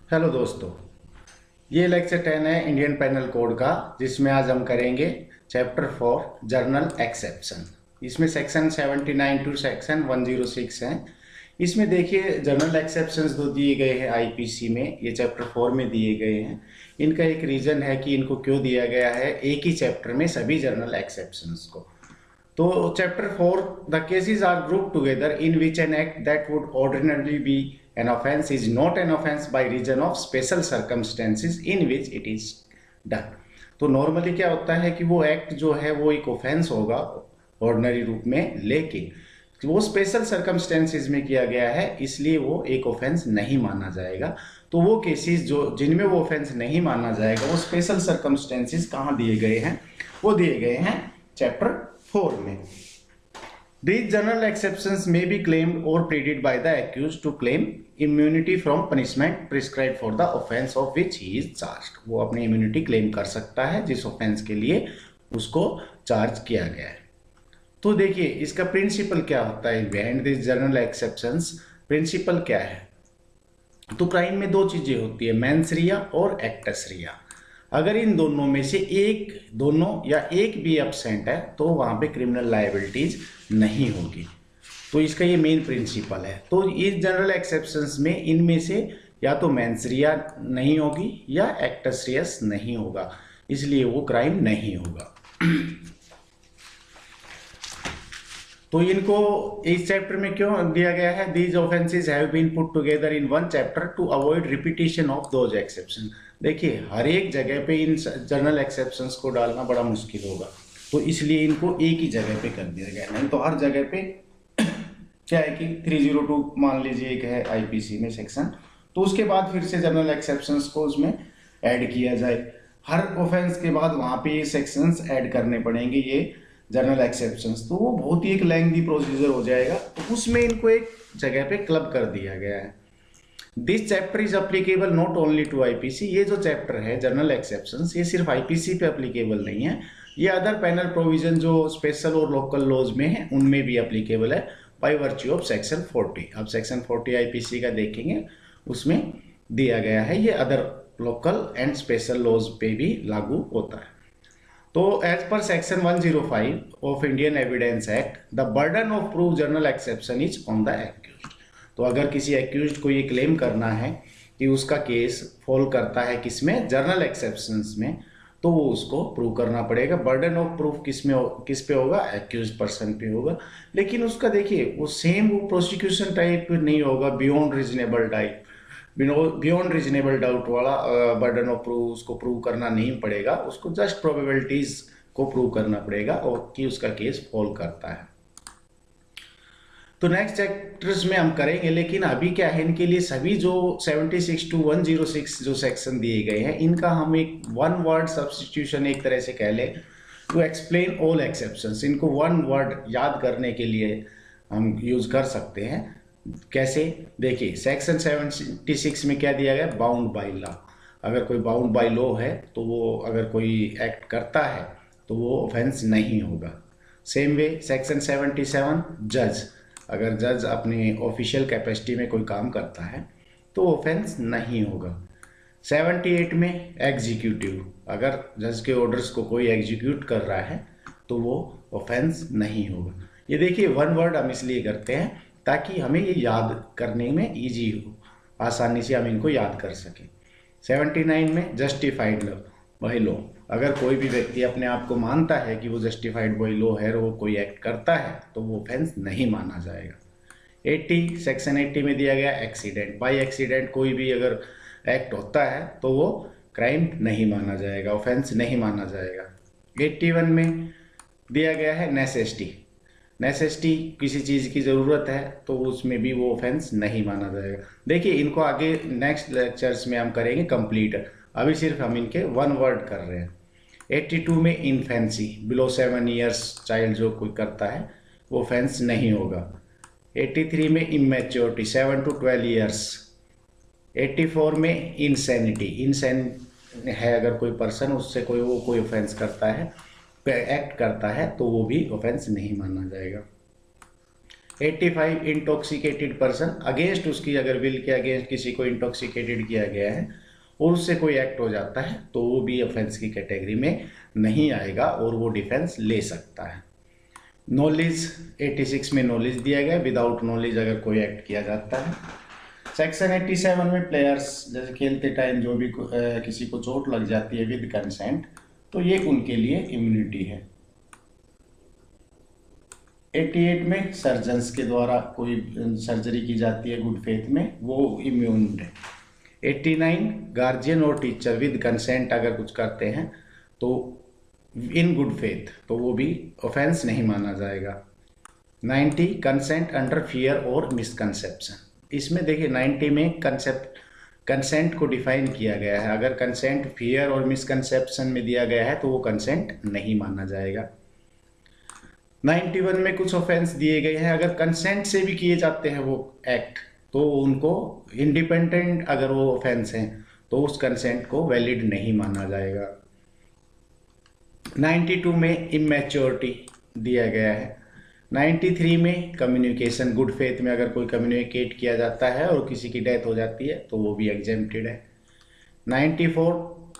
Hello दोस्तों, ये lecture 10 है इंडियन पेनल कोड का, जिसमें आज हम करेंगे चैप्टर 4 जर्नल एक्सेप्शन। इसमें सेक्शन 79 टू सेक्शन 106 हैं। इसमें देखिए जर्नल एक्सेप्शंस जो दिए गए हैं आईपीसी में, ये चैप्टर 4 में दिए गए हैं। इनका एक रीज़न है कि इनको क्यों दिया गया है एक ही चैप्टर में सभी जर्नल एक्सेप्शंस को। तो chapter 4 the cases are group together in which an act that would ordinarily be an offense is not an offense by reason of special circumstances in which it is done। तो normally क्या होता है कि वो act जो है वो एक ऑफेंस होगा ऑर्डिनरी रूप में, लेकिन वो स्पेशल सर्कमस्टेंसेस में किया गया है, इसलिए वो एक ऑफेंस नहीं माना जाएगा। तो वो केसेस जो जिनमें वो ऑफेंस नहीं माना जाएगा, वो स्पेशल सर्कमस्टेंसेस कहाँ दिए गए हैं? वो दिए गए हैं चैप्टर 4 में। These general exceptions may be claimed or pleaded by the accused to claim immunity from punishment prescribed for the offense of which he is charged। वो अपनी इम्यूनिटी क्लेम कर सकता है जिस ऑफेंस के लिए उसको चार्ज किया गया है। तो देखिए इसका प्रिंसिपल क्या होता है behind this general exceptions. Principle क्या है? तो क्राइम में दो चीजें होती है, मेंस रिया और एक्टस रिया। अगर इन दोनों में से एक, दोनों या एक भी एब्सेंट है तो वहां पे क्रिमिनल लायबिलिटीज नहीं होगी। तो इसका ये मेन प्रिंसिपल है। तो इस जनरल एक्सेप्शंस में इनमें से या तो मेंस रिया नहीं होगी या एक्टस रियस नहीं होगा, इसलिए वो क्राइम नहीं होगा। तो इनको इस चैप्टर में क्यों दिया गया है? These offences have been put together in one chapter to avoid repetition of those exception. देखिए हर एक जगह पे इन जनरल एक्सेप्शंस को डालना बड़ा मुश्किल होगा, तो इसलिए इनको एक ही जगह पे कर दिया गया। नहीं तो हर जगह पे क्या है कि 302 मान लीजिए एक है आईपीसी में सेक्शन, तो उसके बाद फिर से जनरल एक्सेप्शंस को उसमें ऐड किया जाए। हर ऑफेंस के बाद वहां पे ये सेक्शंस ऐड करने पड़ेंगे, ये जनरल एक्सेप्शंस, तो वो बहुत ही एक लेंथी प्रोसीजर हो जाएगा। तो उसमें इनको एक जगह पे क्लब कर दिया गया है। This chapter is applicable not only to IPC. ये जो चैप्टर है जनरल एक्सेप्शंस, ये सिर्फ आईपीसी पे अप्लीकेबल नहीं है, ये अदर पैनल प्रोविजन जो स्पेशल और लोकल लॉज में है उनमें भी अप्लीकेबल है बाय वर्च्यू ऑफ सेक्शन 40। अब सेक्शन 40 आईपीसी का देखेंगे, उसमें दिया गया है ये other local and special laws पे भी लागू होता है। तो as per section 105 of Indian evidence act, the burden of proof general exception is on the accused. तो अगर किसी एक्यूज्ड को ये क्लेम करना है कि उसका केस फॉल करता है किसमें? जनरल एक्सेप्शंस में, तो वो उसको प्रूव करना पड़ेगा। बर्डन ऑफ प्रूफ किस पे होगा? एक्यूज्ड पर्सन पे होगा। लेकिन उसका देखिए वो सेम वो प्रोसिक्यूशन टाइप नहीं होगा, बियॉन्ड रीजनेबल डाउट वाला बर्डन ऑफ प्रूफ उसको प्रूव करना नहीं पड़ेगा, उसको जस्ट प्रोबेबिलिटीज को प्रूव करना पड़ेगा और कि उसका केस फॉल करता है। तो नेक्स्ट चैप्टर्स में हम करेंगे, लेकिन अभी क्या है, इनके लिए सभी जो 76 टू 106 जो सेक्शन दिए गए हैं, इनका हम एक वन वर्ड सब्स्टिट्यूशन एक तरह से कह लें टू एक्सप्लेन ऑल एक्सेप्शंस। इनको वन वर्ड याद करने के लिए हम यूज कर सकते हैं। कैसे? देखिए सेक्शन 76 में क्या दिया गया? Bound by law. अगर कोई बाउंड बाय लॉ है तो वो अगर कोई एक्ट करता है तो वो ऑफेंस नहीं होगा। सेम वे सेक्शन 77 जज, अगर जज अपनी ऑफिशियल कैपेसिटी में कोई काम करता है तो ऑफेंस नहीं होगा। 78 में एग्जीक्यूटिव, अगर जज के ऑर्डर्स को कोई एग्जीक्यूट कर रहा है तो वो ऑफेंस नहीं होगा। ये देखिए वन वर्ड हम इसलिए करते हैं ताकि हमें ये याद करने में इजी हो, आसानी से हम इनको याद कर सकें। 79 में जस्टिफाइड लॉ बाय लॉ, अगर कोई भी व्यक्ति अपने आप को मानता है कि वो जस्टिफाइड बाय लॉ है और वो कोई एक्ट करता है तो वो ऑफेंस नहीं माना जाएगा। 80 सेक्शन 80 में दिया गया एक्सीडेंट, बाय एक्सीडेंट कोई भी अगर एक्ट होता है तो वो क्राइम नहीं माना जाएगा, ऑफेंस नहीं माना जाएगा। 81 में दिया गया है नेसेसिटी, किसी चीज़ की ज़रूरत है तो उसमें भी वो ऑफेंस नहीं माना जाएगा। देखिए इनको आगे नेक्स्ट लेक्चर्स में हम करेंगे कंप्लीट, अभी सिर्फ हम इनके वन वर्ड कर रहे हैं। 82 में इन्फेंसी, बिलो 7 ईयर्स चाइल्ड जो कोई करता है वो ऑफेंस नहीं होगा। 83 में इमेच्योरिटी 7 टू 12 ईयर्स। 84 में इंसैनिटी, इनसेन है अगर कोई पर्सन, उससे कोई ऑफेंस करता है, एक्ट करता है तो वो भी ऑफेंस नहीं माना जाएगा। 85 इंटॉक्सिकेटेड पर्सन, अगेंस्ट उसकी अगर विल के अगेंस्ट किसी को इंटॉक्सिकेटेड किया गया है और उससे कोई एक्ट हो जाता है तो वो भी ऑफेंस की कैटेगरी में नहीं आएगा और वो डिफेंस ले सकता है। नॉलेज 86 में नॉलेज दिया गया, विदाउट नॉलेज अगर कोई एक्ट किया जाता है। सेक्शन 87 में प्लेयर्स जैसे खेलते टाइम जो भी किसी को चोट लग जाती है विद कंसेंट, तो ये उनके लिए इम्यूनिटी है। 88 में सर्जन्स के द्वारा कोई सर्जरी की जाती है गुड फेथ में, वो इम्यून है। 89 गार्जियन और टीचर विद कंसेंट अगर कुछ करते हैं तो इन गुड फेथ, तो वो भी ऑफेंस नहीं माना जाएगा। 90 कंसेंट अंडर फियर और मिसकंसेप्शन, इसमें देखिए 90 में कंसेंट को डिफाइन किया गया है, अगर कंसेंट फियर और मिसकंसेप्शन में दिया गया है तो वो कंसेंट नहीं माना जाएगा। 91 में कुछ ऑफेंस दिए गए हैं, अगर कंसेंट से भी किए जाते हैं वो एक्ट तो उनको इंडिपेंडेंट अगर वो ऑफेंस हैं तो उस कंसेंट को वैलिड नहीं माना जाएगा। 92 में इमैच्योरिटी दिया गया है। 93 में कम्युनिकेशन, गुड फेथ में अगर कोई कम्युनिकेट किया जाता है और किसी की डेथ हो जाती है तो वो भी एग्जेम्प्टेड है। 94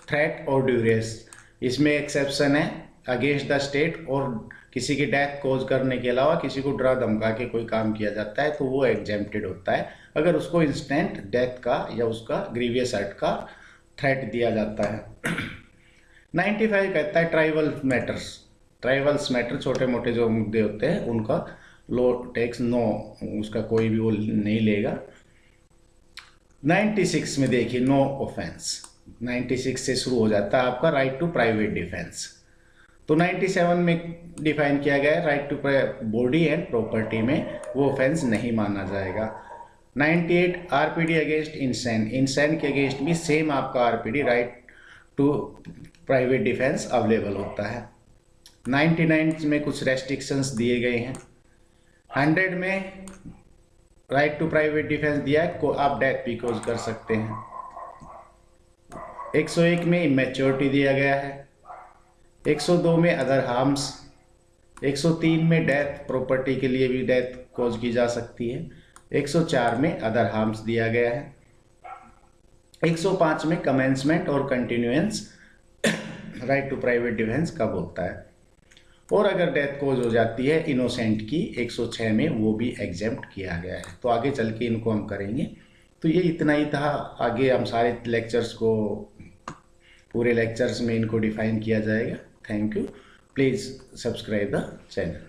थ्रेट और ड्यूरेस, इसमें एक्सेप्शन है, अगेंस्ट द स्टेट और किसी की डेथ कॉज करने के अलावा किसी को डरा धमका के कोई काम किया जाता है तो वो एग्जेम्प्टेड होता है अगर उसको इंस्टेंट डेथ का या उसका ग्रीवियस एक्ट का थ्रेट दिया जाता है। 95 कहता है ट्राइबल्स मैटर, छोटे मोटे जो मुद्दे होते हैं उनका लो टैक्स नो, उसका कोई भी वो नहीं लेगा। 96 में देखिए नो ऑफेंस, 96 से शुरू हो जाता है आपका राइट टू प्राइवेट डिफेंस। तो 97 में डिफाइन किया गया है right to body and property में वो ऑफेंस नहीं माना जाएगा। 98 आरपीडी अगेंस्ट इंसैन के अगेंस्ट भी सेम आपका RPD right to private defence available होता है। 99 में कुछ रेस्ट्रिक्शंस दिए गए हैं। 100 में राइट टू प्राइवेट डिफेंस दिया है, को आप डेथ भी कॉज कर सकते हैं। 101 में इमैच्योरिटी दिया गया है। 102 में अदर हार्म्स, 103 में डेथ, प्रॉपर्टी के लिए भी डेथ कॉज की जा सकती है। 104 में अदर हार्म्स दिया गया है। 105 में कमेंसमेंट और continuance right to private defence कब होता है, और अगर डेथ कॉज हो जाती है इनोसेंट की 106 में वो भी एग्जेम्प्ट किया गया है। तो आगे चल के इनको हम करेंगे। तो ये इतना ही था, आगे हम सारे लेक्चर्स को पूरे लेक्चर्स में इनको डिफाइन किया जाएगा। Thank you, please subscribe the channel.